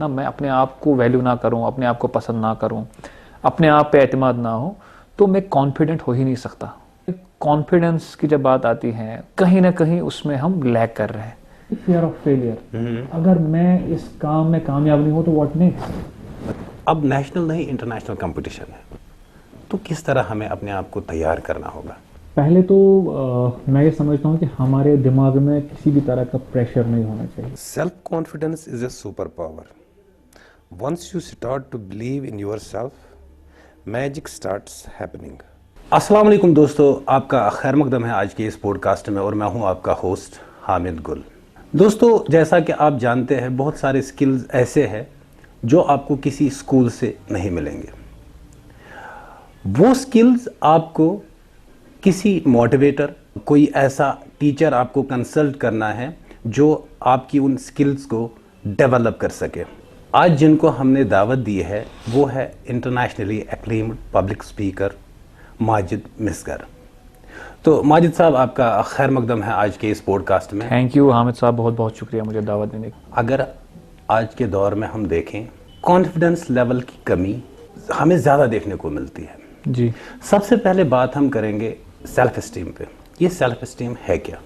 ना मैं अपने आप को वैल्यू ना करूं, अपने आप को पसंद ना करूं, अपने आप पे एतमाद ना हो, तो मैं कॉन्फिडेंट हो ही नहीं सकता। कॉन्फिडेंस की जब बात आती है, कहीं ना कहीं उसमें हम लैग कर रहे हैं। फियर ऑफ फेलियर, अगर मैं इस काम में कामयाब नहीं हूं तो व्हाट नेक्स्ट। अब नेशनल नहीं इंटरनेशनल कंपटीशन है, तो किस तरह हमें अपने आप को तैयार करना होगा? पहले तो मैं ये समझता हूँ कि हमारे दिमाग में किसी भी तरह का प्रेशर नहीं होना चाहिए। Self confidence is a super power. Once you start to believe in yourself, magic starts happening. अस्सलाम वालेकुम दोस्तों, आपका खैर मकदम है आज के इस पॉडकास्ट में, और मैं हूं आपका होस्ट हामिद गुल। दोस्तों, जैसा कि आप जानते हैं, बहुत सारे स्किल्स ऐसे हैं जो आपको किसी स्कूल से नहीं मिलेंगे। वो स्किल्स आपको किसी मोटिवेटर, कोई ऐसा टीचर आपको कंसल्ट करना है जो आपकी उन स्किल्स को डेवलप कर सके। आज जिनको हमने दावत दी है वो है internationally acclaimed public speaker Majid Misgar. तो माजिद साहब, आपका खैर मकदम है आज के इस पॉडकास्ट में। थैंक यू हामिद साहब, बहुत बहुत शुक्रिया मुझे दावत देने की। अगर आज के दौर में हम देखें, कॉन्फिडेंस लेवल की कमी हमें ज़्यादा देखने को मिलती है जी। सबसे पहले बात हम करेंगे सेल्फ एस्टीम पे। ये सेल्फ एस्टीम है क्या?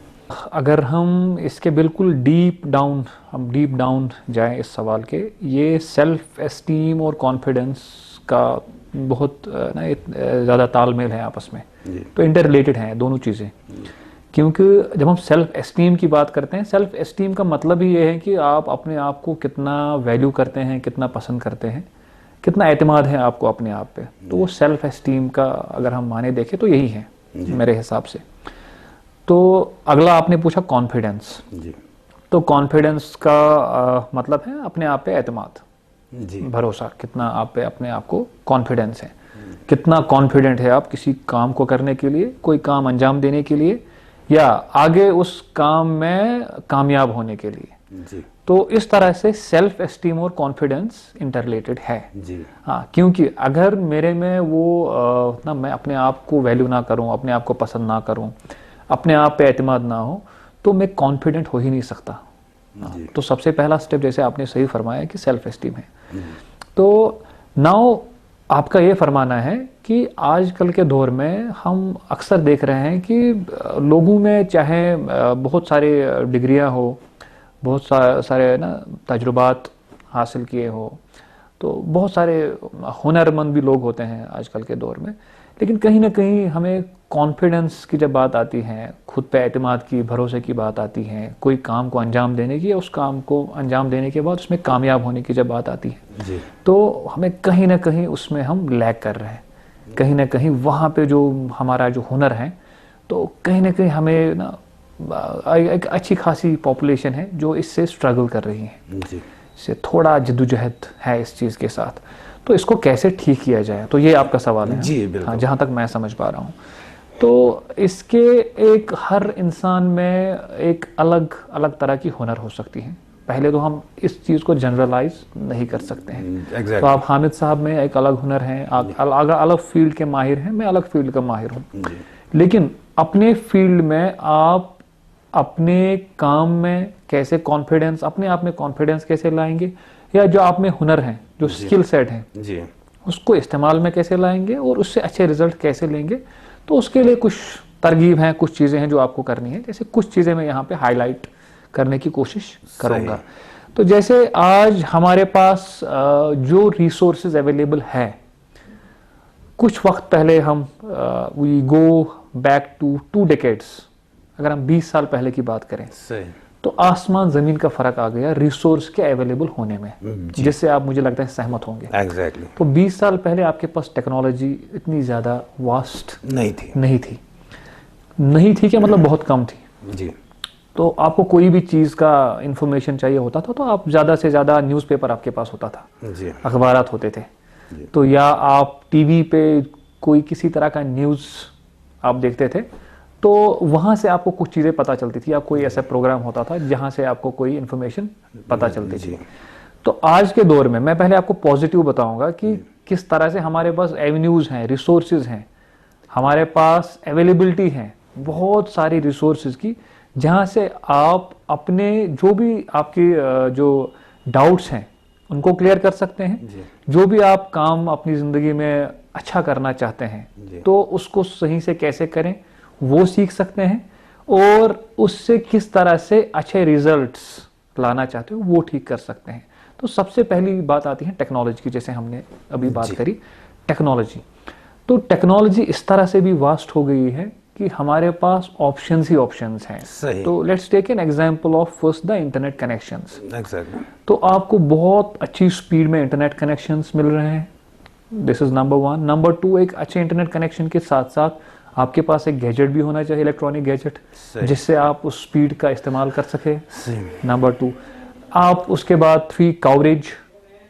अगर हम इसके बिल्कुल डीप डाउन जाएं इस सवाल के, ये सेल्फ एस्टीम और कॉन्फिडेंस का बहुत ज़्यादा तालमेल है आपस में। तो इंटर रिलेटेड हैं दोनों चीज़ें। क्योंकि जब हम सेल्फ एस्टीम की बात करते हैं, सेल्फ एस्टीम का मतलब ही ये है कि आप अपने आप को कितना वैल्यू करते हैं, कितना पसंद करते हैं, कितना एतमाद है आपको अपने आप पे। तो वो सेल्फ एस्टीम का अगर हम माने देखें तो यही है मेरे हिसाब से। तो अगला आपने पूछा कॉन्फिडेंस। तो कॉन्फिडेंस का मतलब है अपने आप पे एतमाद, भरोसा, कितना आप पे अपने आप को कॉन्फिडेंस है, कितना कॉन्फिडेंट है आप किसी काम को करने के लिए, कोई काम अंजाम देने के लिए, या आगे उस काम में कामयाब होने के लिए। तो इस तरह से सेल्फ एस्टीम और कॉन्फिडेंस इंटररिलेटेड है। हाँ, क्योंकि अगर मेरे में वो ना मैं अपने आप को वैल्यू ना करूं, अपने आप को पसंद ना करूं, अपने आप पे एतमाद ना हो, तो मैं कॉन्फिडेंट हो ही नहीं सकता। तो सबसे पहला स्टेप, जैसे आपने सही फरमाया कि सेल्फ एस्टीम है। तो नाउ आपका ये फरमाना है कि आजकल के दौर में हम अक्सर देख रहे हैं कि लोगों में चाहे बहुत सारे डिग्रियां हो, बहुत सारे ना तजुर्बात हासिल किए हो, तो बहुत सारे हुनरमंद भी लोग होते हैं आजकल के दौर में, लेकिन कहीं ना कहीं हमें कॉन्फिडेंस की जब बात आती है, खुद पे एतमाद की, भरोसे की बात आती है, कोई काम को अंजाम देने की, या उस काम को अंजाम देने के बाद उसमें कामयाब होने की जब बात आती है, तो हमें कहीं ना कहीं उसमें हम लैग कर रहे हैं। कहीं ना कहीं वहाँ पे जो हमारा जो हुनर है, तो कहीं ना कहीं हमें ना एक अच्छी खासी पॉपुलेशन है जो इससे स्ट्रगल कर रही है, इससे थोड़ा जद्दोजहद है इस चीज़ के साथ। तो इसको कैसे ठीक किया जाए, तो ये आपका सवाल है। जी बिल्कुल। हाँ, जहाँ तक मैं समझ पा रहा हूँ, तो इसके एक हर इंसान में एक अलग अलग तरह की हुनर हो सकती है। पहले तो हम इस चीज़ को जनरलाइज नहीं कर सकते हैं। तो आप हामिद साहब में एक अलग हुनर है, आप अलग फील्ड के माहिर हैं, मैं अलग फील्ड का माहिर हूँ, लेकिन अपने फील्ड में आप अपने काम में कैसे कॉन्फिडेंस, अपने आप में कॉन्फिडेंस कैसे लाएंगे, या जो आप में हुनर है, जो स्किल सेट है, उसको इस्तेमाल में कैसे लाएंगे और उससे अच्छे रिजल्ट कैसे लेंगे। तो उसके लिए कुछ तरगीब हैं, कुछ चीज़ें हैं जो आपको करनी है। जैसे कुछ चीज़ें मैं यहाँ पे हाईलाइट करने की कोशिश करूँगा। तो जैसे आज हमारे पास जो रिसोर्सेज अवेलेबल है, कुछ वक्त पहले हम we go back to 2 decades, अगर हम 20 साल पहले की बात करें, तो आसमान जमीन का फर्क आ गया रिसोर्स के अवेलेबल होने में, जिससे आप मुझे लगता है सहमत होंगे। एग्जैक्टली। तो 20 साल पहले आपके पास टेक्नोलॉजी इतनी ज्यादा वास्ट नहीं थी क्या, मतलब बहुत कम थी जी। तो आपको कोई भी चीज का इंफॉर्मेशन चाहिए होता था, तो आप ज्यादा से ज्यादा न्यूज़पेपर आपके पास होता था, अखबारात होते थे, तो या आप टीवी पे कोई किसी तरह का न्यूज आप देखते थे, तो वहाँ से आपको कुछ चीज़ें पता चलती थी, या कोई ऐसा प्रोग्राम होता था जहाँ से आपको कोई इन्फॉर्मेशन पता चलती थी। तो आज के दौर में मैं पहले आपको पॉजिटिव बताऊंगा कि किस तरह से हमारे पास एवेन्यूज़ हैं, रिसोर्सेज हैं, हमारे पास अवेलेबिलिटी है बहुत सारी रिसोर्सेज की, जहाँ से आप अपने जो भी आपके जो डाउट्स हैं उनको क्लियर कर सकते हैं। जी। जो भी आप काम अपनी ज़िंदगी में अच्छा करना चाहते हैं तो उसको सही से कैसे करें वो सीख सकते हैं, और उससे किस तरह से अच्छे रिजल्ट्स लाना चाहते हो वो ठीक कर सकते हैं। तो सबसे पहली बात आती है टेक्नोलॉजी की, जैसे हमने अभी बात करी टेक्नोलॉजी। तो टेक्नोलॉजी इस तरह से भी वास्ट हो गई है कि हमारे पास ऑप्शंस ही ऑप्शंस हैं। सही। तो let's take an example of first the internet connections. Exactly. तो आपको बहुत अच्छी स्पीड में इंटरनेट कनेक्शंस मिल रहे हैं, this is number one. Number to, एक अच्छे इंटरनेट कनेक्शन के साथ साथ आपके पास एक गैजेट भी होना चाहिए, इलेक्ट्रॉनिक गैजेट, जिससे आप उस स्पीड का इस्तेमाल कर सके। नंबर टू, आप उसके बाद थ्री, कवरेज।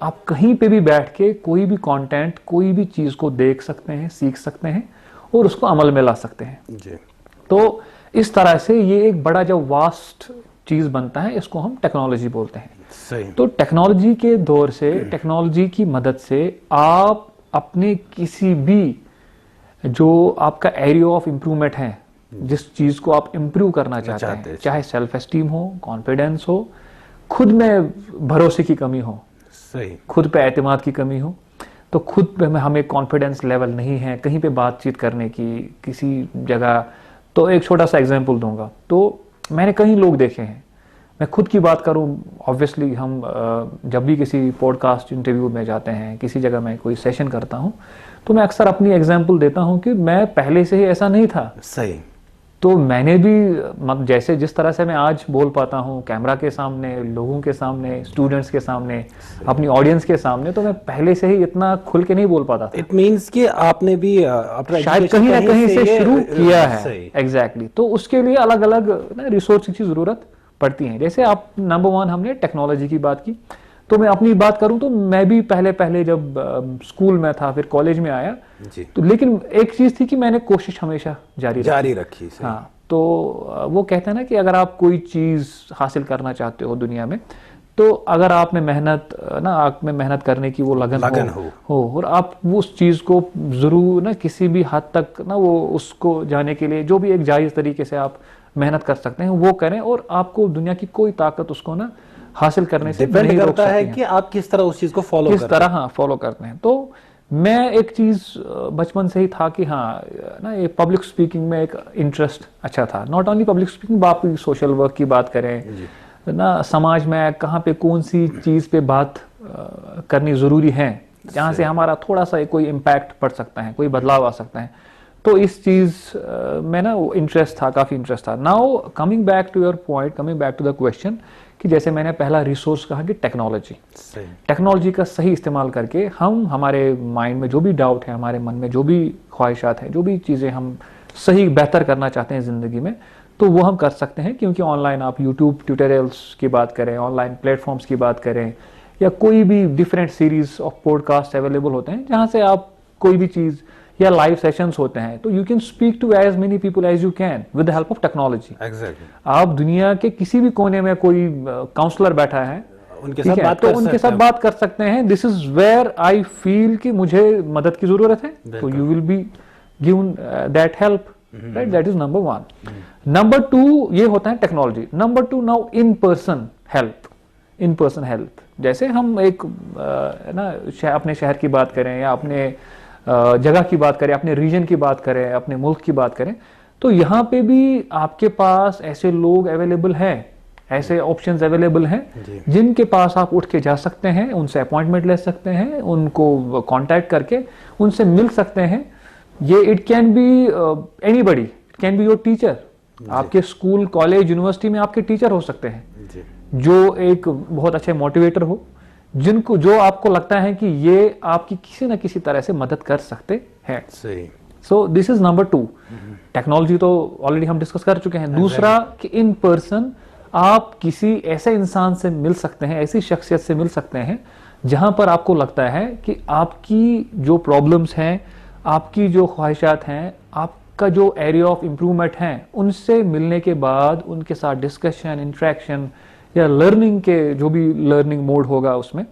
आप कहीं पे भी बैठ के कोई भी कंटेंट, कोई भी चीज को देख सकते हैं, सीख सकते हैं और उसको अमल में ला सकते हैं जी। तो इस तरह से ये एक बड़ा जो वास्ट चीज बनता है, इसको हम टेक्नोलॉजी बोलते हैं। सही। तो टेक्नोलॉजी के दौर से, टेक्नोलॉजी की मदद से आप अपने किसी भी जो आपका एरिया ऑफ इम्प्रूवमेंट है, जिस चीज को आप इम्प्रूव करना चाहते हैं, चाहे सेल्फ एस्टीम हो, कॉन्फिडेंस हो, खुद में भरोसे की कमी हो, सही, खुद पे एतमाद की कमी हो, तो खुद पे हमें कॉन्फिडेंस लेवल नहीं है कहीं पे बातचीत करने की किसी जगह। तो एक छोटा सा एग्जांपल दूंगा। तो मैंने कई लोग देखे हैं, मैं खुद की बात करूं, ऑब्वियसली हम जब भी किसी पॉडकास्ट इंटरव्यू में जाते हैं, किसी जगह मैं कोई सेशन करता हूं, तो मैं अक्सर अपनी एग्जांपल देता हूं कि मैं पहले से ही ऐसा नहीं था। सही। तो मैंने भी जैसे जिस तरह से मैं आज बोल पाता हूँ कैमरा के सामने, लोगों के सामने, स्टूडेंट्स के सामने, अपनी ऑडियंस के सामने, तो मैं पहले से ही इतना खुल के नहीं बोल पाता था। इट मींस कि आपने भी अपना शायद कहीं ना कहीं से शुरू किया है। सही। एग्जैक्टली। तो उसके लिए अलग अलग रिसोर्स की जरूरत पड़ती है। जैसे आप नंबर वन, हमने टेक्नोलॉजी की बात की, तो मैं अपनी बात करूं तो मैं भी पहले जब स्कूल में था, फिर कॉलेज में आया जी। तो, लेकिन एक चीज थी कि मैंने कोशिश हमेशा जारी रखी। सही। हाँ, तो वो कहते हैं ना कि अगर आप कोई चीज हासिल करना चाहते हो दुनिया में, तो अगर आप में मेहनत करने की वो लगन हो और आप वो उस चीज को जरूर ना किसी भी हद तक ना वो उसको जाने के लिए जो भी एक जायज तरीके से आप मेहनत कर सकते हैं वो करें, और आपको दुनिया की कोई ताकत उसको ना हासिल करने से डिपेंड नहीं रोक करता है सकती कि आप किस तरह उस चीज को फॉलो किस तरह हाँ फॉलो करते हैं। तो मैं एक चीज बचपन से ही था कि हाँ ना ये पब्लिक स्पीकिंग में एक इंटरेस्ट अच्छा था। नॉट ओनली पब्लिक स्पीकिंग, बाकी सोशल वर्क की बात करें ना, समाज में कहाँ पे कौन सी चीज पे बात करनी जरूरी है, जहाँ से हमारा थोड़ा सा कोई इम्पैक्ट पड़ सकता है, कोई बदलाव आ सकता है। तो इस चीज में ना इंटरेस्ट था, काफी इंटरेस्ट था। Now coming back to your point, coming back to the question, कि जैसे मैंने पहला रिसोर्स कहा कि टेक्नोलॉजी का सही इस्तेमाल करके हम हमारे माइंड में जो भी डाउट है, हमारे मन में जो भी ख्वाहिशात हैं, जो भी चीज़ें हम सही बेहतर करना चाहते हैं ज़िंदगी में, तो वो हम कर सकते हैं। क्योंकि ऑनलाइन आप यूट्यूब ट्यूटोरियल्स की बात करें, ऑनलाइन प्लेटफॉर्म्स की बात करें, या कोई भी different series of podcast available होते हैं जहाँ से आप कोई भी चीज़, या लाइव सेशंस होते हैं, तो you can speak to as many people as you can with the help of technology. Exactly. आप दुनिया के किसी भी कोने में कोई काउंसलर बैठा है, उनके साथ बात कर सकते हैं। This is where I feel कि मुझे मदद की जरूरत है, तो you will be given that help, right? That is number one. Number two, ये होता है technology. Number two, now in person help. जैसे हम एक अपने शहर की बात करें, या अपने जगह की बात करें, अपने रीजन की बात करें, अपने मुल्क की बात करें, तो यहाँ पे भी आपके पास ऐसे लोग अवेलेबल हैं, ऐसे ऑप्शंस अवेलेबल हैं जिनके पास आप उठ के जा सकते हैं, उनसे अपॉइंटमेंट ले सकते हैं, उनको कांटेक्ट करके उनसे मिल सकते हैं। ये it can be anybody, it can be your teacher. आपके स्कूल, कॉलेज, यूनिवर्सिटी में आपके टीचर हो सकते हैं जो एक बहुत अच्छे मोटिवेटर हो, जो आपको लगता है कि ये आपकी किसी ना किसी तरह से मदद कर सकते हैं। सो this is number two. Technology तो ऑलरेडी हम डिस्कस कर चुके हैं। दूसरा कि इन पर्सन आप किसी ऐसे इंसान से मिल सकते हैं, ऐसी शख्सियत से मिल सकते हैं जहां पर आपको लगता है कि आपकी जो प्रॉब्लम्स हैं, आपकी जो ख्वाहिशात हैं, आपका जो एरिया ऑफ इम्प्रूवमेंट है, उनसे मिलने के बाद उनके साथ डिस्कशन, इंटरेक्शन या लर्निंग के जो भी लर्निंग मोड होगा उसमें,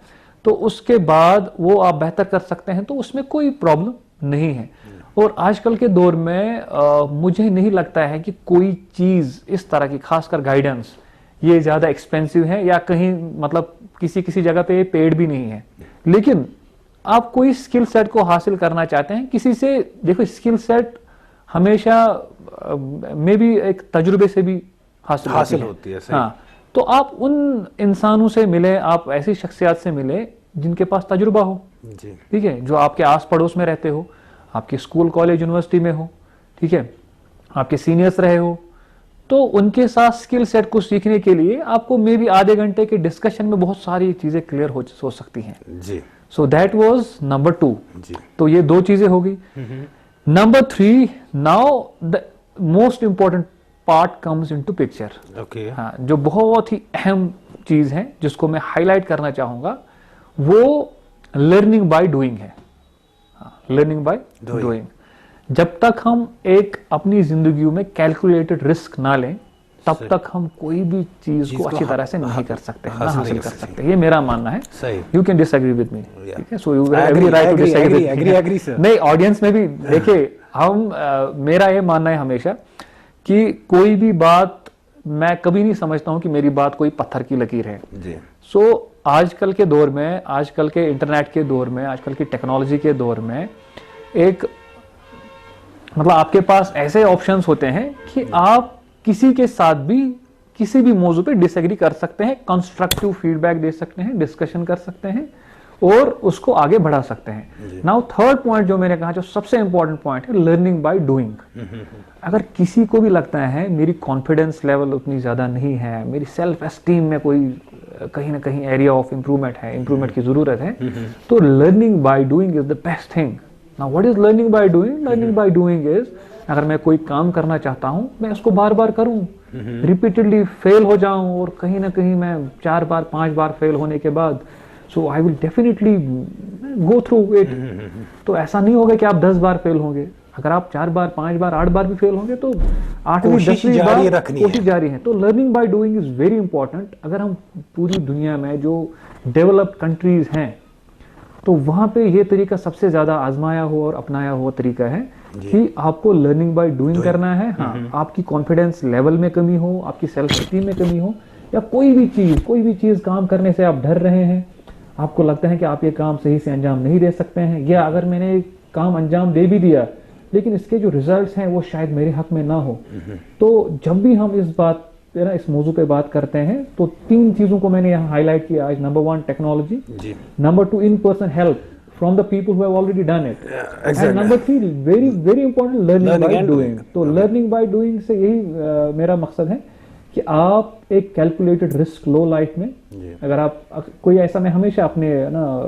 तो उसके बाद वो आप बेहतर कर सकते हैं, तो उसमें कोई प्रॉब्लम नहीं है। और आजकल के दौर में मुझे नहीं लगता है कि कोई चीज़ इस तरह की, खासकर गाइडेंस ये ज़्यादा एक्सपेंसिव है या कहीं मतलब किसी किसी जगह पे ये पेड भी नहीं है। लेकिन आप कोई स्किल सेट को हासिल करना चाहते हैं किसी से, देखो स्किल सेट हमेशा मे भी एक तजुर्बे से भी हासिल होती है। सही। हाँ, तो आप उन इंसानों से मिले, आप ऐसी शख्सियत से मिले जिनके पास तजुर्बा हो, जी। ठीक है, जो आपके आस पड़ोस में रहते हो, आपके स्कूल कॉलेज यूनिवर्सिटी में हो, ठीक है, आपके सीनियर्स रहे हो, तो उनके साथ स्किल सेट को सीखने के लिए आपको मे बी आधे घंटे के डिस्कशन में बहुत सारी चीजें क्लियर हो सकती हैं। जी। So that was number 2। जी। तो ये 2 चीजें हो गई। Number 3, now the most important part comes into picture. Okay. हाँ, जो बहुत ही अहम चीज है जिसको मैं हाईलाइट करना चाहूंगा वो लर्निंग बाय डूइंग है। Learning by doing. जब तक हम एक अपनी जिंदगी में कैलकुलेटेड रिस्क ना लें तब तक हम कोई भी चीज को अच्छी तरह से नहीं कर सकते, ना हासिल कर सकते। ये मेरा मानना है। सही। You can disagree with me, ठीक है, so you I every agree, right to I agree, disagree agree, agree, agree, sir. नहीं, ऑडियंस में भी देखिए हम मेरा ये मानना है हमेशा कि कोई भी बात मैं कभी नहीं समझता हूं कि मेरी बात कोई पत्थर की लकीर है। जी। सो आजकल के दौर में, आजकल के इंटरनेट के दौर में, आजकल की टेक्नोलॉजी के दौर में एक मतलब आपके पास ऐसे ऑप्शंस होते हैं कि आप किसी के साथ भी किसी भी मौजू पे डिसएग्री कर सकते हैं, कंस्ट्रक्टिव फीडबैक दे सकते हैं, डिस्कशन कर सकते हैं और उसको आगे बढ़ा सकते हैं। नाउ थर्ड पॉइंट जो मैंने कहा, जो सबसे इंपॉर्टेंट पॉइंट है, लर्निंग बाय डूइंग। अगर किसी को भी लगता है मेरी कॉन्फिडेंस लेवल उतनी ज्यादा नहीं है, मेरी सेल्फ एस्टीम में कोई कहीं ना कहीं एरिया ऑफ इंप्रूवमेंट है, इंप्रूवमेंट की जरूरत है, तो learning by doing is the best thing. Now what is learning by doing? Learning by doing is, अगर मैं कोई काम करना चाहता हूं, मैं उसको बार बार करूं, रिपीटेडली फेल हो जाऊं और कहीं ना कहीं मैं 4 बार 5 बार फेल होने के बाद so I will definitely go through it. तो ऐसा नहीं होगा कि आप 10 बार फेल होंगे। अगर आप 4 बार 5 बार 8 बार भी फेल होंगे तो 8वीं 10वीं बार कोशिश जारी है। तो learning by doing is very important. अगर हम पूरी दुनिया में जो डेवलप्ड कंट्रीज हैं तो वहां पे ये तरीका सबसे ज्यादा आजमाया हुआ और अपनाया हुआ तरीका है कि आपको लर्निंग बाय डूइंग करना है। हाँ, आपकी कॉन्फिडेंस लेवल में कमी हो, आपकी सेल्फ एस्टीम में कमी हो, या कोई भी चीज काम करने से आप डर रहे हैं, आपको लगता है कि आप ये काम सही से अंजाम नहीं दे सकते हैं, या अगर मैंने काम अंजाम दे भी दिया लेकिन इसके जो रिजल्ट्स हैं वो शायद मेरे हक में ना हो, तो जब भी हम इस मौजू पे बात करते हैं तो 3 चीजों को मैंने यहाँ हाईलाइट किया आज। Number 1 technology, number 2 in person help from the people who have already done it, and number 3 very very important learning by doing. तो लर्निंग बाय डूइंग से यही मेरा मकसद है कि आप एक कैलकुलेटेड रिस्क लो लाइफ में। अगर आप कोई ऐसा, मैं हमेशा अपने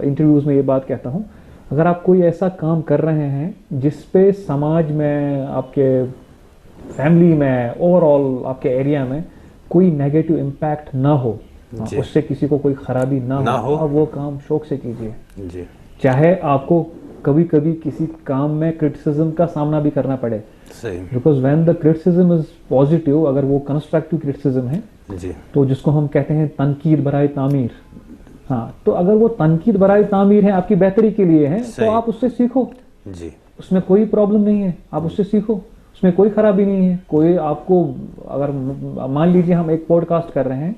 इंटरव्यूज में ये बात कहता हूँ, अगर आप कोई ऐसा काम कर रहे हैं जिसपे समाज में, आपके फैमिली में, ओवरऑल आपके एरिया में कोई नेगेटिव इम्पैक्ट ना हो, उससे किसी को कोई खराबी ना हो, अब वो काम शौक से कीजिए। चाहे आपको कभी कभी किसी काम में क्रिटिसिज्म का सामना भी करना पड़े, because when the criticism is positive, अगर वो कंस्ट्रक्टिव क्रिटिसिज्म है तो जिसको हम कहते हैं तनकीद बराए तामीर, हाँ, तो अगर वो तनकीद बराए तामीर है, आपकी बेहतरी के लिए है, तो आप उससे सीखो जी, उसमें कोई प्रॉब्लम नहीं है, आप उससे सीखो, उसमें कोई खराबी नहीं है। कोई आपको, अगर मान लीजिए हम एक पॉडकास्ट कर रहे हैं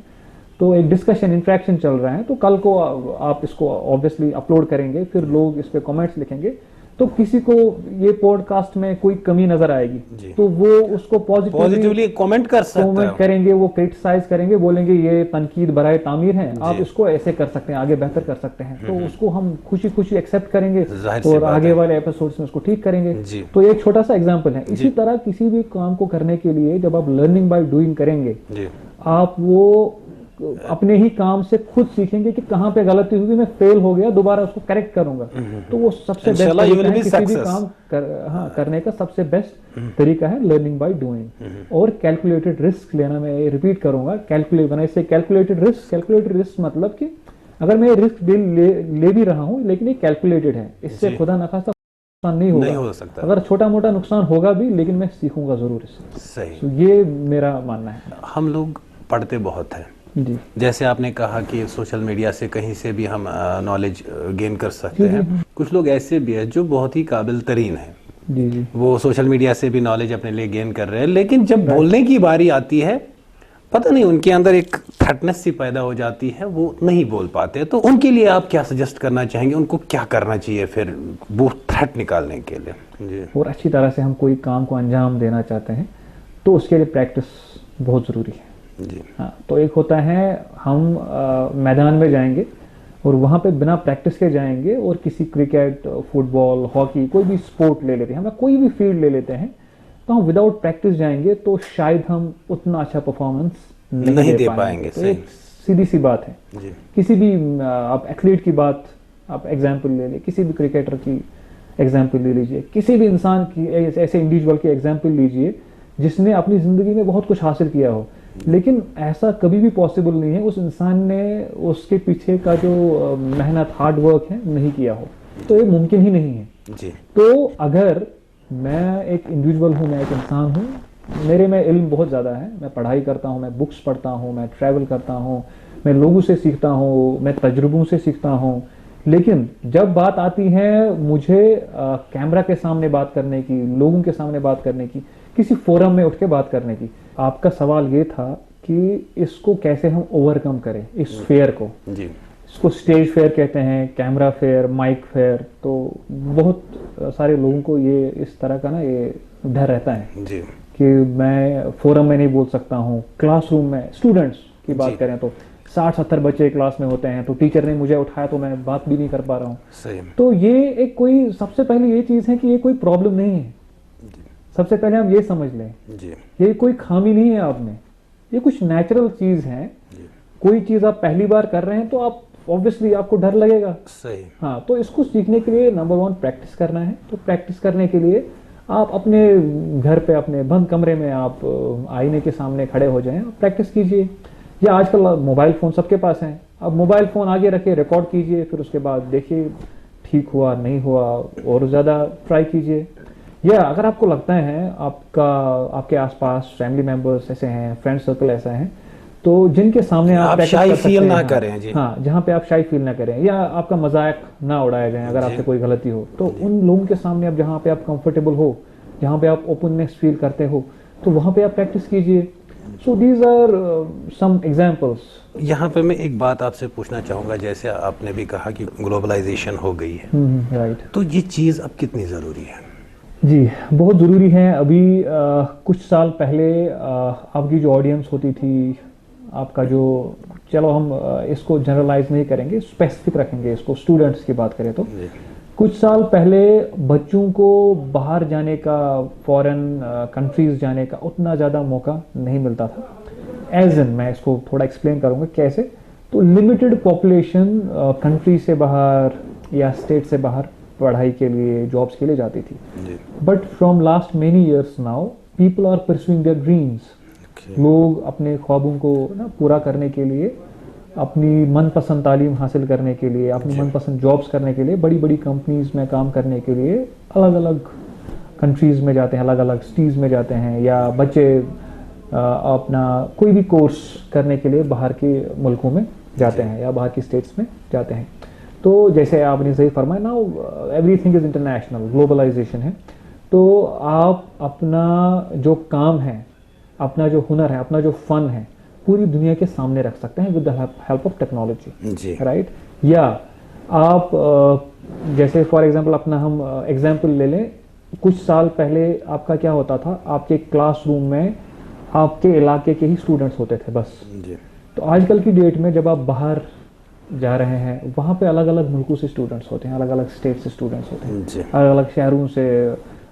तो एक डिस्कशन इंटरेक्शन चल रहा है, तो कल को आप इसको ऑब्वियसली अपलोड करेंगे, फिर लोग इस पे कमेंट्स लिखेंगे, तो किसी को ये पॉडकास्ट में कोई कमी नजर आएगी तो वो उसको पॉजिटिवली कमेंट करेंगे, वो क्रिटिसाइज करेंगे, बोलेंगे ये तनकीद बराए तामीर है, आप इसको ऐसे कर सकते हैं, आगे बेहतर कर सकते हैं, तो उसको हम खुशी खुशी एक्सेप्ट करेंगे और आगे वाले एपिसोड्स में उसको ठीक करेंगे। तो ये एक छोटा सा एग्जाम्पल है। इसी तरह किसी भी काम को करने के लिए जब आप लर्निंग बाय डूइंग करेंगे, आप वो अपने ही काम से खुद सीखेंगे कि कहां पे गलती हुई, मैं फेल हो गया, दोबारा उसको करेक्ट करूंगा, तो वो सबसे बेस्ट तरीका है किसी भी काम करने का सबसे बेस्ट तरीका है लर्निंग बाय डूइंग। और कैलकुलेटेड रिस्क लेना, मैं रिपीट करूंगा, कैलकुलेटेड रिस्क मतलब कि अगर मैं रिस्क ले भी रहा हूं लेकिन ये कैलकुलेटेड है, इससे खुदा न खास्ता नुकसान नहीं हो सकता, अगर छोटा मोटा नुकसान होगा भी लेकिन मैं सीखूंगा जरूर इससे। सही, तो ये मेरा मानना है। हम लोग पढ़ते बहुत हैं जी, जैसे आपने कहा कि सोशल मीडिया से कहीं से भी हम नॉलेज गेन कर सकते हैं। कुछ लोग ऐसे भी हैं जो बहुत ही काबिल तरीन हैं जी, वो सोशल मीडिया से भी नॉलेज अपने लिए गेन कर रहे हैं, लेकिन जब बोलने की बारी आती है पता नहीं उनके अंदर एक थ्रेटनेस सी पैदा हो जाती है, वो नहीं बोल पाते। तो उनके लिए आप क्या सजेस्ट करना चाहेंगे, उनको क्या करना चाहिए फिर वो थ्रेट निकालने के लिए? जी। और अच्छी तरह से हम कोई काम को अंजाम देना चाहते हैं तो उसके लिए प्रैक्टिस बहुत ज़रूरी है। जी। हाँ, तो एक होता है हम मैदान में जाएंगे और वहाँ पे बिना प्रैक्टिस के जाएंगे और किसी क्रिकेट, फुटबॉल, हॉकी, कोई भी स्पोर्ट ले लेते हैं, हम कोई भी फील्ड ले लेते हैं, तो हम विदाउट प्रैक्टिस जाएंगे तो शायद हम उतना अच्छा परफॉर्मेंस नहीं दे पाएंगे। तो एक सीधी सी बात है। जी। किसी भी आप एथलीट की बात, आप एग्जाम्पल ले लीजिए, किसी भी क्रिकेटर की एग्जाम्पल ले लीजिए, किसी भी इंसान की, ऐसे इंडिविजुअल की एग्जाम्पल लीजिए जिसने अपनी ज़िंदगी में बहुत कुछ हासिल किया हो, लेकिन ऐसा कभी भी पॉसिबल नहीं है उस इंसान ने उसके पीछे का जो मेहनत, हार्ड वर्क है, नहीं किया हो। तो ये मुमकिन ही नहीं है। जी। तो अगर मैं एक इंडिविजुअल हूँ, मैं एक इंसान हूँ, मेरे में इल्म बहुत ज़्यादा है, मैं पढ़ाई करता हूँ, मैं बुक्स पढ़ता हूँ, मैं ट्रैवल करता हूँ, मैं लोगों से सीखता हूँ, मैं तजुर्बों से सीखता हूँ, लेकिन जब बात आती है मुझे कैमरा के सामने बात करने की, लोगों के सामने बात करने की, किसी फोरम में उठ के बात करने की, आपका सवाल ये था कि इसको कैसे हम ओवरकम करें, इस फेयर को। जी। इसको स्टेज फेयर कहते हैं, कैमरा फेयर, माइक फेयर। तो बहुत सारे लोगों को ये इस तरह का ना ये डर रहता है जी। कि मैं फोरम में नहीं बोल सकता हूँ। क्लासरूम में स्टूडेंट्स की बात करें तो 60-70 बच्चे क्लास में होते हैं, तो टीचर ने मुझे उठाया तो मैं बात भी नहीं कर पा रहा हूँ। सही। तो ये एक कोई, सबसे पहले ये चीज़ है कि ये कोई प्रॉब्लम नहीं है। सबसे पहले हम ये समझ लें, जी। ये कोई खामी नहीं है आप में, ये कुछ नेचुरल चीज़ है। कोई चीज़ आप पहली बार कर रहे हैं तो आप ऑब्वियसली आपको डर लगेगा। सही। हाँ, तो इसको सीखने के लिए नंबर 1 प्रैक्टिस करना है। तो प्रैक्टिस करने के लिए आप अपने घर पे, अपने बंद कमरे में आप आईने के सामने खड़े हो जाएं, प्रैक्टिस कीजिए। या आजकल मोबाइल फ़ोन सबके पास हैं, अब मोबाइल फ़ोन आगे रखे, रिकॉर्ड कीजिए, फिर उसके बाद देखिए ठीक हुआ नहीं हुआ, और ज़्यादा ट्राई कीजिए। या अगर आपको लगता है आपके आसपास फैमिली मेम्बर्स ऐसे हैं, फ्रेंड सर्कल ऐसा है, तो जिनके सामने आप शाई फील ना करें। जी। हाँ, जहाँ पे आप शाई फील ना करें या आपका मजाक ना उड़ाया जाए अगर आपसे कोई गलती हो, तो उन लोगों के सामने आप, जहाँ पे आप कंफर्टेबल हो, जहाँ पे आप ओपननेस फील करते हो, तो वहाँ पे आप प्रैक्टिस कीजिए। So these are some examples. यहाँ पे मैं एक बात आपसे पूछना चाहूँगा, जैसे आपने भी कहा कि ग्लोबलाइजेशन हो गई है, राइट, तो ये चीज़ अब कितनी ज़रूरी है? जी, बहुत ज़रूरी है। अभी कुछ साल पहले आपकी जो ऑडियंस होती थी, आपका जो, चलो हम इसको जनरलाइज नहीं करेंगे, स्पेसिफिक रखेंगे इसको, स्टूडेंट्स की बात करें तो कुछ साल पहले बच्चों को बाहर जाने का, फॉरेन कंट्रीज जाने का उतना ज़्यादा मौका नहीं मिलता था। एज इन, मैं इसको थोड़ा एक्सप्लेन करूँगा कैसे। तो लिमिटेड पॉपुलेशन कंट्री से बाहर या स्टेट से बाहर पढ़ाई के लिए, जॉब्स के लिए जाती थी। But from last many years now people are pursuing their dreams. लोग अपने ख्वाबों को ना पूरा करने के लिए, अपनी मनपसंद तालीम हासिल करने के लिए, अपनी मनपसंद जॉब्स करने के लिए, बड़ी बड़ी कंपनीज में काम करने के लिए अलग अलग कंट्रीज में जाते हैं, अलग अलग सिटीज़ में जाते हैं। या बच्चे अपना कोई भी कोर्स करने के लिए बाहर के मुल्कों में जाते हैं या बाहर की स्टेट्स में जाते हैं। तो जैसे आपने सही फरमाया ना, एवरीथिंग इज़ इंटरनेशनल, ग्लोबलाइजेशन है। तो आप अपना जो काम है, अपना जो हुनर है, अपना जो फन है, पूरी दुनिया के सामने रख सकते हैं with the help of technology, right. या आप जैसे फॉर एग्जांपल अपना हम एग्जांपल ले लें, कुछ साल पहले आपका क्या होता था, आपके क्लासरूम में आपके इलाके के ही स्टूडेंट्स होते थे बस। तो आजकल की डेट में जब आप बाहर जा रहे हैं, वहाँ पे अलग अलग मुल्कों से स्टूडेंट्स होते हैं, अलग अलग स्टेट से स्टूडेंट्स होते हैं, अलग अलग शहरों से,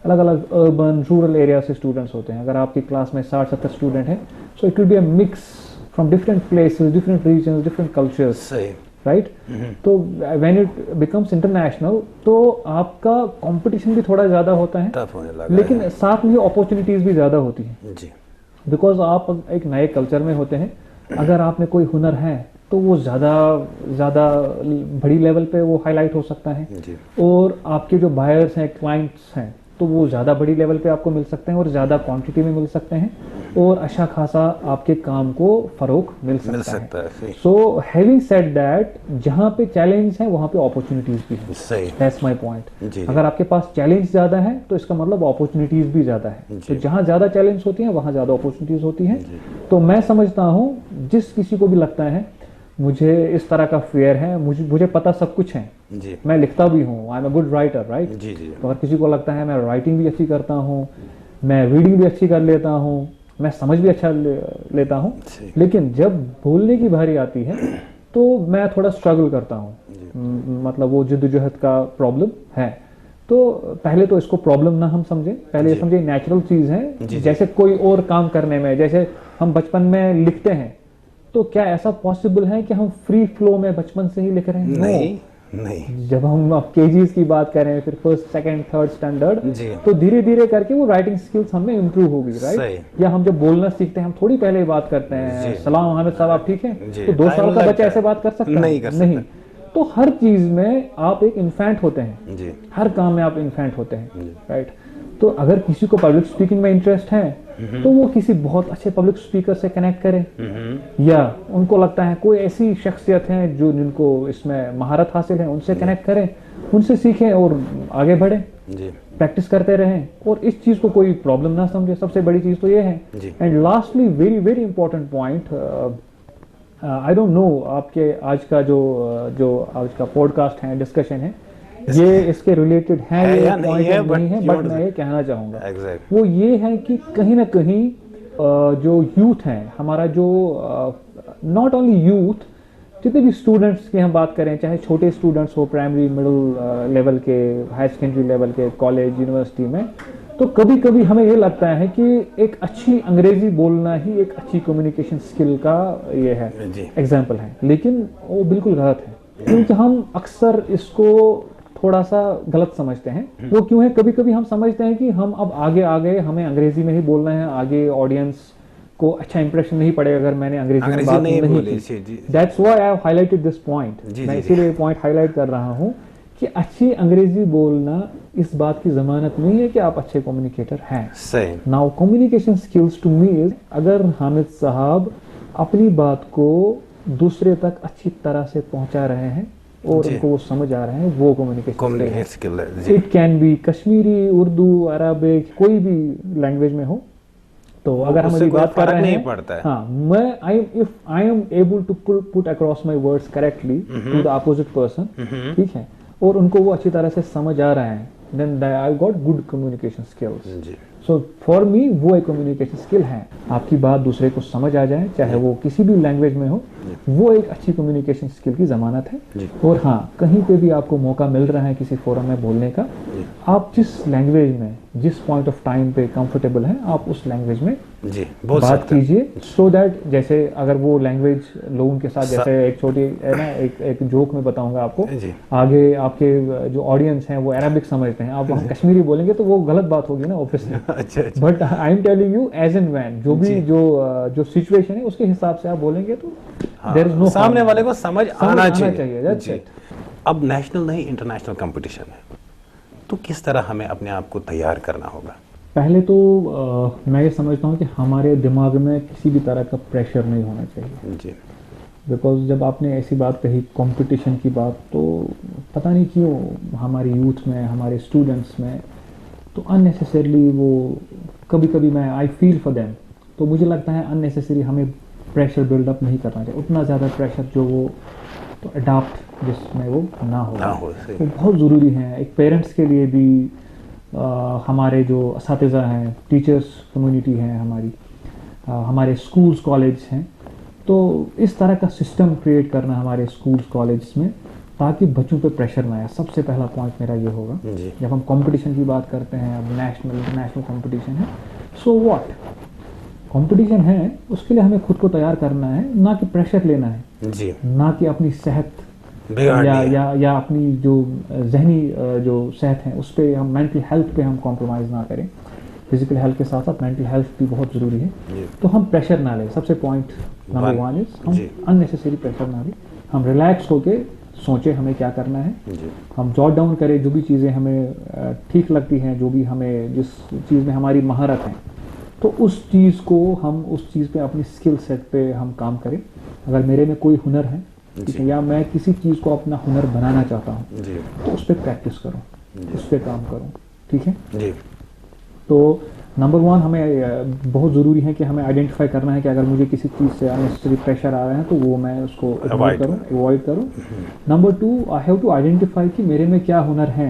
अलग अलग अर्बन रूरल एरिया से स्टूडेंट्स होते हैं। अगर आपकी क्लास में 60-70 स्टूडेंट हैं, so it will be a mix from different places, different regions, different cultures, right. तो व्हेन इट बिकम्स इंटरनेशनल, तो आपका कंपटीशन भी थोड़ा ज़्यादा होता है, टफ होने लगा लेकिन है। साथ में अपॉर्चुनिटीज़ भी ज़्यादा होती हैं, बिकॉज आप एक नए कल्चर में होते हैं। अगर आप में कोई हुनर है तो वो ज़्यादा बड़ी लेवल पे वो हाईलाइट हो सकता है, और आपके जो बायर्स हैं, क्लाइंट्स हैं, तो वो ज़्यादा बड़ी लेवल पे आपको मिल सकते हैं और ज़्यादा क्वांटिटी में मिल सकते हैं और अच्छा खासा आपके काम को फ़रोग मिल सकता है। सो हैविंग सेड दैट, जहाँ पे चैलेंज है वहाँ पे अपॉर्चुनिटीज़ भी हैं। सही, दैट्स माय पॉइंट। अगर आपके पास चैलेंज ज़्यादा है तो इसका मतलब अपॉर्चुनिटीज़ भी ज़्यादा है। तो जहाँ ज़्यादा चैलेंज होती हैं वहाँ ज़्यादा अपॉर्चुनिटीज़ होती हैं। तो मैं समझता हूँ जिस किसी को भी लगता है मुझे इस तरह का फेयर है, मुझे पता सब कुछ है, मैं लिखता भी हूँ, I am a good writer, right. तो अगर किसी को लगता है मैं राइटिंग भी अच्छी करता हूँ, मैं रीडिंग भी अच्छी कर लेता हूँ, मैं समझ भी अच्छा लेता हूँ, लेकिन जब बोलने की बारी आती है तो मैं थोड़ा स्ट्रगल करता हूँ, मतलब वो जिद्दोजहद का प्रॉब्लम है। तो पहले तो इसको प्रॉब्लम ना हम समझें, पहले ये समझें नेचुरल चीज़ है। जैसे कोई और काम करने में, जैसे हम बचपन में लिखते हैं, तो क्या ऐसा पॉसिबल है कि हम फ्री फ्लो में बचपन से ही लिख रहे हैं? नहीं। जब हम केजीज की बात करें, फिर फर्स्ट सेकंड थर्ड स्टैंडर्ड, तो धीरे धीरे करके वो राइटिंग स्किल्स हमें इम्प्रूव होगी, राइट। या हम जब बोलना सीखते हैं, हम थोड़ी पहले बात करते हैं सलाम हामिद साहब आप ठीक हैं, तो 2 साल का बच्चा ऐसे बात कर सकता है? नहीं। तो हर चीज में आप एक इन्फेंट होते हैं, हर काम में आप इन्फेंट होते हैं, राइट। तो अगर किसी को पब्लिक स्पीकिंग में इंटरेस्ट है तो वो किसी बहुत अच्छे पब्लिक स्पीकर से कनेक्ट करे, या उनको लगता है कोई ऐसी शख्सियत है जो जिनको इसमें महारत हासिल है, उनसे कनेक्ट करें, उनसे सीखें और आगे बढ़ें, प्रैक्टिस करते रहें और इस चीज को कोई प्रॉब्लम ना समझे। सबसे बड़ी चीज तो ये है। And lastly very very important point, I don't know आपके आज का जो आज का पॉडकास्ट है, डिस्कशन है, ये इसके रिलेटेड है या नहीं है, बट मैं ये कहना चाहूँगा वो ये है कि कहीं ना कहीं जो यूथ है हमारा, जो नॉट ओनली यूथ, जितने भी स्टूडेंट्स की हम बात करें, चाहे छोटे स्टूडेंट्स हो, प्राइमरी मिडिल लेवल के, हाई सेकेंडरी लेवल के, कॉलेज यूनिवर्सिटी में, तो कभी कभी हमें ये लगता है कि एक अच्छी अंग्रेजी बोलना ही एक अच्छी कम्युनिकेशन स्किल का ये है, एग्जाम्पल है, लेकिन वो बिल्कुल गलत है, क्योंकि हम अक्सर इसको थोड़ा सा गलत समझते हैं। वो क्यों है? कभी कभी हम समझते हैं कि हम अब आगे आ गए, हमें अंग्रेजी में ही बोलना है, आगे ऑडियंस को अच्छा इंप्रेशन नहीं पड़ेगा अगर मैंने अंग्रेजी में बात नहीं की। That's why I have highlighted this point. मैं इसीलिए पॉइंट हाईलाइट कर रहा हूँ कि अच्छी अंग्रेजी बोलना इस बात की जमानत नहीं है कि आप अच्छे कम्युनिकेटर हैं। Now communication skills to me is, अगर हामिद साहब अपनी बात को दूसरे तक अच्छी तरह से पहुंचा रहे हैं और उनको वो समझ आ रहे हैं, वो कम्युनिकेशन स्किल है। It can be Kashmiri, Urdu, Arabic, कोई भी लैंग्वेज में हो। तो अगर हम अभी बात कर रहे हैं, हाँ, मैं if I am able to put across my words correctly to the opposite person, ठीक है, और उनको वो अच्छी तरह से समझ आ रहा है, then I got good communication skills. So for me वो एक कम्युनिकेशन स्किल है। आपकी बात दूसरे को समझ आ जाए, चाहे वो किसी भी लैंग्वेज में हो, वो एक अच्छी कम्युनिकेशन स्किल की जमानत है। और हाँ, कहीं पे भी आपको मौका मिल रहा है किसी फोरम में बोलने का, आप जिस लैंग्वेज में, जिस पॉइंट ऑफ टाइम पे कंफर्टेबल है, आप उस लैंग्वेज में बात कीजिए, सो दैट, जैसे अगर वो लैंग्वेज लोगों के साथ, जैसे एक छोटी है ना, एक जोक में बताऊंगा आपको, आगे आपके जो ऑडियंस हैं वो अरबिक समझते हैं, आप वहाँ कश्मीरी बोलेंगे तो वो गलत बात होगी ना, obviously. But I am telling you as and when, जो भी जो सिचुएशन है उसके हिसाब से आप बोलेंगे तो देयर इज नो, सामने वाले को समझ आना चाहिए। अब नेशनल नहीं, इंटरनेशनल कंपटीशन है, तो किस तरह हमें अपने आप को तैयार करना होगा? पहले तो मैं ये समझता हूँ कि हमारे दिमाग में किसी भी तरह का प्रेशर नहीं होना चाहिए जी। बिकॉज जब आपने ऐसी बात कही, कंपटीशन की बात, तो पता नहीं क्यों हमारी यूथ में, हमारे स्टूडेंट्स में तो अननेसेसरली वो, कभी कभी मैं आई फील फॉर देम, तो मुझे लगता है अननेसेसरी हमें प्रेशर बिल्डअप नहीं करना चाहिए, उतना ज़्यादा प्रेशर जो वो तो अडॉप्ट जिसमें वो ना हो वो बहुत ज़रूरी है। एक पेरेंट्स के लिए भी, हमारे जो असातिज़ा हैं, टीचर्स कम्युनिटी है हमारी, हमारे स्कूल्स कॉलेज हैं, तो इस तरह का सिस्टम क्रिएट करना हमारे स्कूल्स कॉलेज में, ताकि बच्चों पे प्रेशर ना आए। सबसे पहला पॉइंट मेरा ये होगा। जब हम कंपटीशन की बात करते हैं, अब नेशनल इंटरनेशनल कंपटीशन है, सो व्हाट, कंपटीशन है, उसके लिए हमें खुद को तैयार करना है, ना कि प्रेशर लेना है जी, ना कि अपनी सेहत या अपनी जो जहनी जो सेहत है उस पर हम, मेंटल हेल्थ पे हम कॉम्प्रोमाइज़ ना करें। फिजिकल हेल्थ के साथ साथ मेंटल हेल्थ भी बहुत ज़रूरी है, तो हम प्रेशर ना लें। सबसे पॉइंट नंबर 1 इज हम अननेसेसरी प्रेशर ना लें, हम रिलैक्स होके सोचें हमें क्या करना है, जी हम जॉट डाउन करें जो भी चीज़ें हमें ठीक लगती हैं, जो भी हमें जिस चीज़ में हमारी महारत है, तो उस चीज़ को हम उस चीज़ पे अपनी स्किल सेट पे हम काम करें। अगर मेरे में कोई हुनर है, ठीक है, या मैं किसी चीज़ को अपना हुनर बनाना चाहता हूँ, जी तो उस पर प्रैक्टिस करूँ, उस पर काम करूँ, ठीक है। जी तो नंबर वन हमें बहुत ज़रूरी है कि हमें आइडेंटिफाई करना है कि अगर मुझे किसी चीज़ से अननेसेसरी प्रेशर आ रहा है तो वो मैं उसको अवॉइड करूँ। Number two, I have to identify कि मेरे में क्या हुनर है,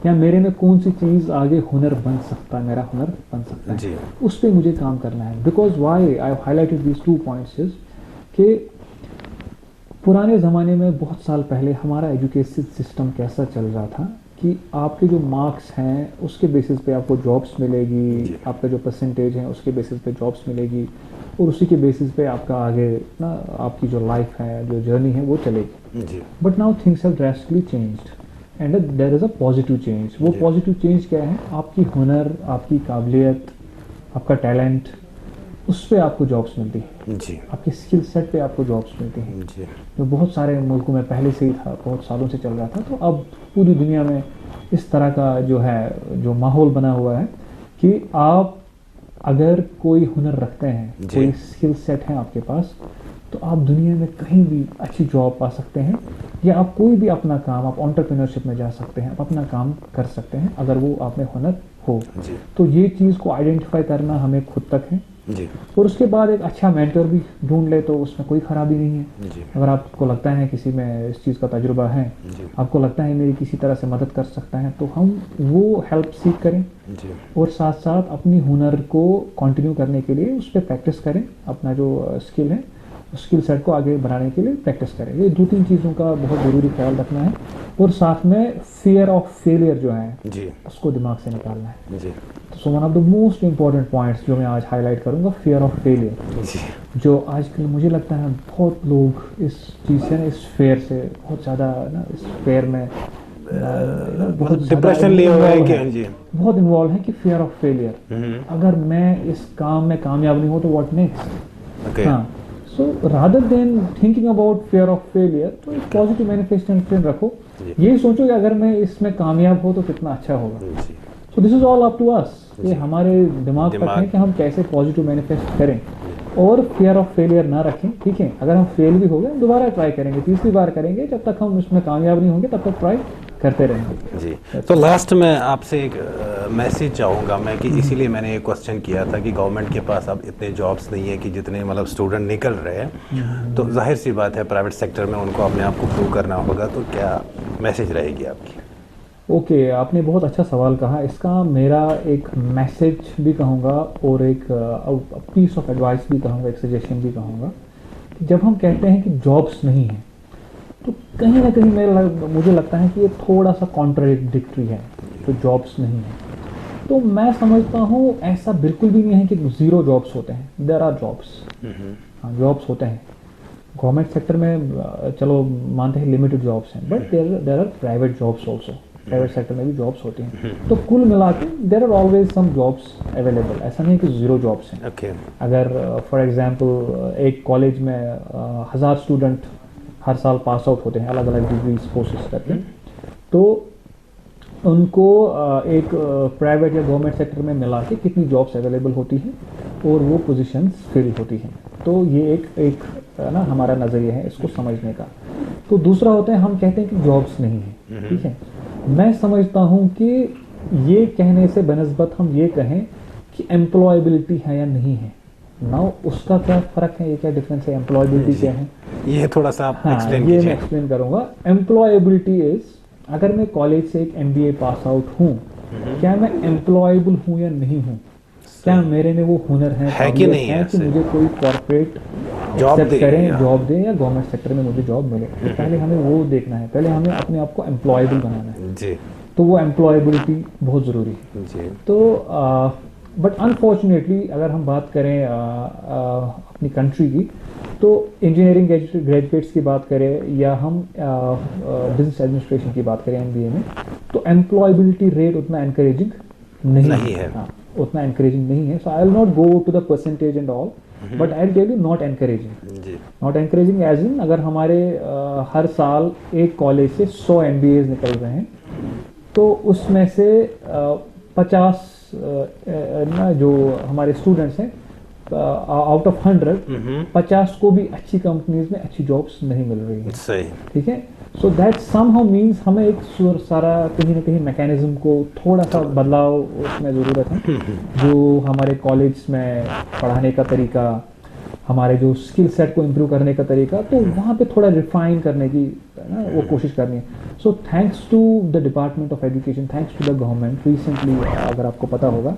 या मेरे में कौन सी चीज़ आगे हुनर बन सकता है, मेरा हुनर बन सकता है, जी उस पर मुझे काम करना है। Because why I highlighted these 2 points is कि पुराने ज़माने में बहुत साल पहले हमारा एजुकेशन सिस्टम कैसा चल रहा था कि आपके जो मार्क्स हैं उसके बेसिस पे आपको जॉब्स मिलेगी, आपका जो परसेंटेज है उसके बेसिस पे जॉब्स मिलेगी, और उसी के बेसिस पे आपका आगे ना आपकी जो लाइफ है, जो जर्नी है वो चलेगी। जी but now things have drastically changed and there is a positive change. वो पॉजिटिव चेंज क्या है? आपकी हुनर, आपकी काबिलियत, आपका टैलेंट, उस पर आपको जॉब्स मिलती है, जी आपके स्किल सेट पे आपको जॉब्स मिलती हैं, जी जो बहुत सारे मुल्कों में पहले से ही था, बहुत सालों से चल रहा था। तो अब पूरी दुनिया में इस तरह का जो है, जो माहौल बना हुआ है कि आप अगर कोई हुनर रखते हैं, कोई स्किल सेट है आपके पास, तो आप दुनिया में कहीं भी अच्छी जॉब पा सकते हैं, या आप कोई भी अपना काम, आप एंटरप्रेन्योरशिप में जा सकते हैं, आप अपना काम कर सकते हैं अगर वो आप में हुनर हो। तो ये चीज़ को आइडेंटिफाई करना हमें खुद तक है, जी और उसके बाद एक अच्छा मेंटर भी ढूंढ ले तो उसमें कोई खराबी नहीं है। जी अगर आपको लगता है किसी में इस चीज़ का तजुर्बा है, जी आपको लगता है मेरी किसी तरह से मदद कर सकता है, तो हम वो हेल्प सीख करें, जी और साथ साथ अपनी हुनर को कंटिन्यू करने के लिए उस पर प्रैक्टिस करें, अपना जो स्किल है उस स्किल सेट को आगे बढ़ाने के लिए प्रैक्टिस करें। ये 2-3 चीज़ों का बहुत ज़रूरी ख्याल रखना है, और साथ में फियर ऑफ फेलियर जो है जी उसको दिमाग से निकालना है। जी so one of the most important points जो मैं आज हाईलाइट करूंगा, फियर ऑफ फेलियर, जी जो आजकल मुझे लगता है बहुत लोग इस चीज़ से ना, इस फेयर से बहुत ज़्यादा ना, इस फेयर में बहुत डिप्रेशन लिए हुए हैं कि जी बहुत इन्वॉल्व है कि फियर ऑफ फेलियर, अगर मैं इस काम में कामयाब नहीं हो तो व्हाट नेक्स्ट। ओके हाँ, so rather than thinking about fear of failure, तो एक पॉजिटिव मैनिफेस्टेशन रखो, ये सोचो कि अगर मैं इसमें कामयाब हो तो कितना अच्छा होगा। जी so this is all up to us, ये हमारे दिमाग पर है कि हम कैसे पॉजिटिव मैनिफेस्ट करें, और फियर ऑफ फेलियर ना रखें, ठीक है। अगर हम फेल भी हो गए दोबारा ट्राई करेंगे, तीसरी बार करेंगे, जब तक हम इसमें कामयाब नहीं होंगे तब तक ट्राई करते रहेंगे। जी। तो लास्ट में आपसे एक मैसेज चाहूँगा मैं कि इसीलिए मैंने एक क्वेश्चन किया था कि गवर्नमेंट के पास अब इतने जॉब्स नहीं है कि जितने मतलब स्टूडेंट निकल रहे हैं, तो जाहिर सी बात है प्राइवेट सेक्टर में उनको अपने आप को प्रूव करना होगा, तो क्या मैसेज रहेगी आपकी? ओके, आपने बहुत अच्छा सवाल कहा। इसका मेरा एक मैसेज भी कहूँगा और एक पीस ऑफ एडवाइस भी कहूँगा, एक सजेशन भी कहूँगा कि जब हम कहते हैं कि जॉब्स नहीं हैं, तो कहीं ना कहीं मुझे लगता है कि ये थोड़ा सा कॉन्ट्राडिक्टरी है, तो जॉब्स नहीं है। तो मैं समझता हूँ ऐसा बिल्कुल भी नहीं है कि ज़ीरो जॉब्स होते हैं, देयर आर जॉब्स। हाँ, जॉब्स होते हैं गवर्नमेंट सेक्टर में, चलो मानते हैं लिमिटेड जॉब्स हैं, but there are private jobs also, private sector में भी जॉब्स होती हैं। तो कुल मिला के there are always some jobs available, ऐसा नहीं कि ज़ीरो जॉब्स हैं। ओके अगर फॉर एग्जांपल एक कॉलेज में 1000 स्टूडेंट हर साल पास आउट होते हैं, अलग अलग डिग्रीज कोर्सेज करके, तो उनको एक प्राइवेट या गवर्नमेंट सेक्टर में मिला के कितनी जॉब्स अवेलेबल होती हैं और वो पोजीशंस फिल होती हैं। तो ये एक ना हमारा नज़रिया है इसको समझने का। तो दूसरा होता है हम कहते हैं कि जॉब्स नहीं है, ठीक है। मैं समझता हूँ कि ये कहने से बनस्बत हम ये कहें कि एम्प्लॉयबिलिटी है या नहीं है। नाउ उसका क्या फ़र्क है, ये क्या डिफरेंस है, एम्प्लॉयबिलिटी क्या है, ये थोड़ा सा आप हाँ, एक्सप्लेन ये कीजिए। मैं एक्सप्लेन करूँगा। एम्प्लॉयबिलिटी इज, अगर मैं कॉलेज से एक MBA पास आउट हूँ, क्या मैं एम्प्लॉयबल हूँ या नहीं हूँ, क्या मेरे में वो हुनर है कि नहीं है कि मुझे कोई कॉर्पोरेट जॉब एक्सेप्ट दे, करें, जॉब दे, या गवर्नमेंट सेक्टर में मुझे जॉब मिले। तो पहले हमें वो देखना है, पहले हमें अपने आप को एम्प्लॉयबल बनाना है। जी तो वो एम्प्लॉयबिलिटी बहुत ज़रूरी है। जी तो बट अनफॉर्चुनेटली अगर हम बात करें अपनी कंट्री की, तो इंजीनियरिंग ग्रेजुएट्स की बात करें या हम बिजनेस एडमिनिस्ट्रेशन की बात करें MBA में, तो एम्प्लॉयबिलिटी रेट उतना एनकरेजिंग नहीं है। हाँ, उतना एनकरेजिंग नहीं है। So I will not go to the percentage and all, but I tell you not encouraging, जी नॉट एनकरेजिंग एज इन अगर हमारे हर साल एक कॉलेज से 100 MBAs निकल रहे हैं तो उसमें से 50 ना जो हमारे स्टूडेंट्स हैं आउट ऑफ 100 50 को भी अच्छी कंपनीज में अच्छी जॉब्स नहीं मिल रही हैं। सही, ठीक है, सो दैट समहाउ मीन्स हमें एक सारा कहीं ना कहीं मैकेनिज्म को थोड़ा सा बदलाव उसमें ज़रूरत है। जो हमारे कॉलेज में पढ़ाने का तरीका, हमारे जो स्किल सेट को इम्प्रूव करने का तरीका, तो वहाँ पे थोड़ा रिफाइन करने की ना वो कोशिश करनी है। So thanks to the department of education, thanks to the government, recently अगर आपको पता होगा,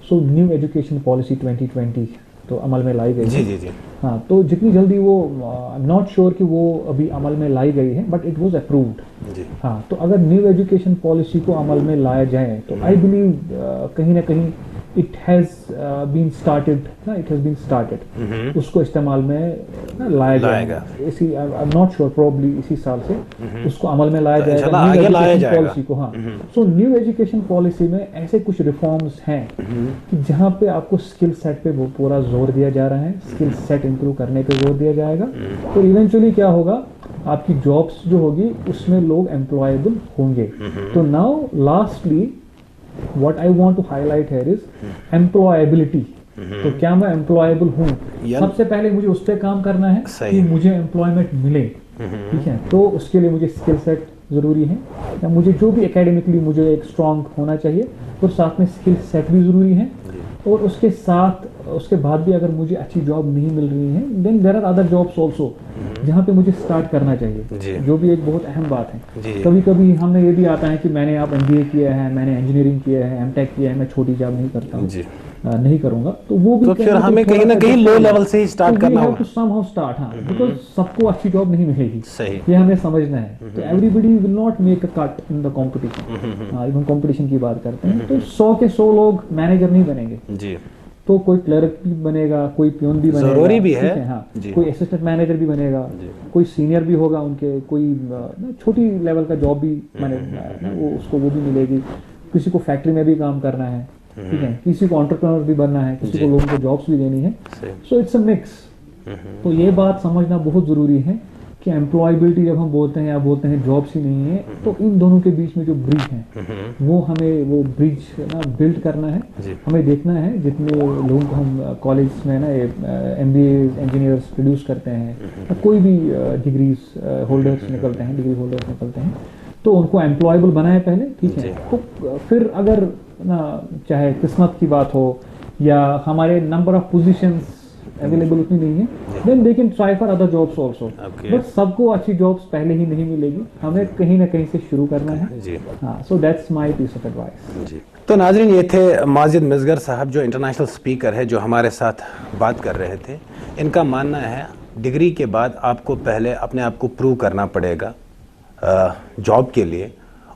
सो न्यू एजुकेशन पॉलिसी 2020 तो अमल में लाई गई जी है। जी जी हाँ, तो जितनी जल्दी वो आई एम नॉट श्योर कि वो अभी अमल में लाई गई है, बट इट वाज अप्रूव्ड। जी हाँ, तो अगर न्यू एजुकेशन पॉलिसी को अमल में लाया जाए तो आई बिलीव कहीं ना कहीं इट हैज़ बीन स्टार्टेड ना, इट हैज़ बीन स्टार्टेड, उसको इस्तेमाल में ना लाया जाएगा। इसी I am not sure, probably इसी साल से उसको अमल में लाया जाएगा, इंशाल्लाह आगे लाया जाएगा पॉलिसी को। हाँ, सो न्यू एजुकेशन पॉलिसी में ऐसे कुछ रिफॉर्म्स हैं कि जहाँ पे आपको स्किल सेट पे वो पूरा जोर दिया जा रहा है, स्किल सेट इंप्रूव करने पे जोर दिया जाएगा, तो इवेंचुअली क्या होगा, आपकी जॉब्स जो होगी उसमें लोग एम्प्लॉयबल होंगे। तो now lastly what I want to highlight here is employability। तो क्या मैं एम्प्लॉयबल हूँ, सबसे पहले मुझे उस पर काम करना है कि मुझे एम्प्लॉयमेंट मिले। ठीक है, तो उसके लिए मुझे स्किल सेट ज़रूरी है, या मुझे जो भी एकेडमिकली मुझे एक स्ट्रॉन्ग होना चाहिए, और साथ में स्किल सेट भी ज़रूरी है। और उसके साथ उसके बाद भी अगर मुझे अच्छी जॉब नहीं मिल रही है, then there are other jobs also जहाँ पे मुझे स्टार्ट करना चाहिए, जो भी एक बहुत अहम बात है। कभी कभी हमें ये भी आता है कि मैंने आप MBA किया है, मैंने इंजीनियरिंग किया है, M.Tech किया है, मैं छोटी जॉब नहीं करता हूँ, नहीं करूंगा, तो वो भी तो फिर हमें कहीं ना कहीं लो लेवल से ही स्टार्ट करना होगा, टू समहाउ स्टार्ट। हाँ, बिकॉज सबको अच्छी जॉब नहीं मिलेगी, सही, ये हमें समझना है। तो everybody will not make a cut in the competition. हाँ, हम कंपटीशन की बात करते हैं तो 100 के 100 लोग मैनेजर नहीं बनेंगे जी, तो कोई क्लर्क भी बनेगा, कोई प्यून भी बनेगा, जरूरी भी है। हाँ, कोई असिस्टेंट मैनेजर भी बनेगा, कोई सीनियर भी होगा, उनके कोई छोटी लेवल का जॉब भी वो उसको वो भी मिलेगी। किसी को फैक्ट्री में भी काम करना है, ठीक है, किसी को एंटरप्रेन्योर भी बनना है, किसी को लोगों को जॉब्स भी देनी है। So it's a mix. तो ये बात समझना बहुत ज़रूरी है कि एम्प्लॉयबिलिटी जब हम बोलते हैं या बोलते हैं जॉब्स ही नहीं है, तो इन दोनों के बीच में जो ब्रिज है वो हमें वो ब्रिज ना बिल्ड करना है। हमें देखना है जितने लोगों को हम कॉलेज में ना MBA इंजीनियर्स प्रोड्यूस करते हैं, कोई भी डिग्रीज होल्डर्स निकलते हैं, डिग्री होल्डर्स निकलते हैं, तो उनको एम्प्लॉयबल बनाए पहले, ठीक है। तो फिर अगर ना चाहे किस्मत की बात हो या हमारे नंबर ऑफ पोजीशंस अवेलेबल उतनी नहीं है, then they can try for other jobs also. But सबको अच्छी जॉब्स पहले ही नहीं मिलेगी, हमें कहीं ना कहीं से शुरू करना है जी। हाँ, so that's my piece of advice जी। तो नाज़रीन, ये थे माजिद मिसगर साहब, जो इंटरनेशनल स्पीकर है, जो हमारे साथ बात कर रहे थे। इनका मानना है डिग्री के बाद आपको पहले अपने आप को प्रूव करना पड़ेगा जॉब के लिए,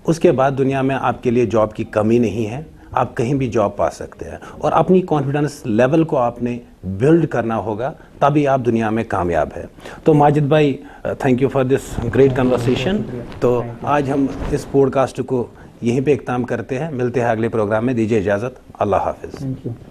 उसके बाद दुनिया में आपके लिए जॉब की कमी नहीं है, आप कहीं भी जॉब पा सकते हैं, और अपनी कॉन्फिडेंस लेवल को आपने बिल्ड करना होगा, तभी आप दुनिया में कामयाब है। तो माजिद भाई, thank you for this great conversation. तो आज हम इस पॉडकास्ट को यहीं पे इख्तिताम करते हैं, मिलते हैं अगले प्रोग्राम में, दीजिए इजाज़त, अल्लाह हाफिज़।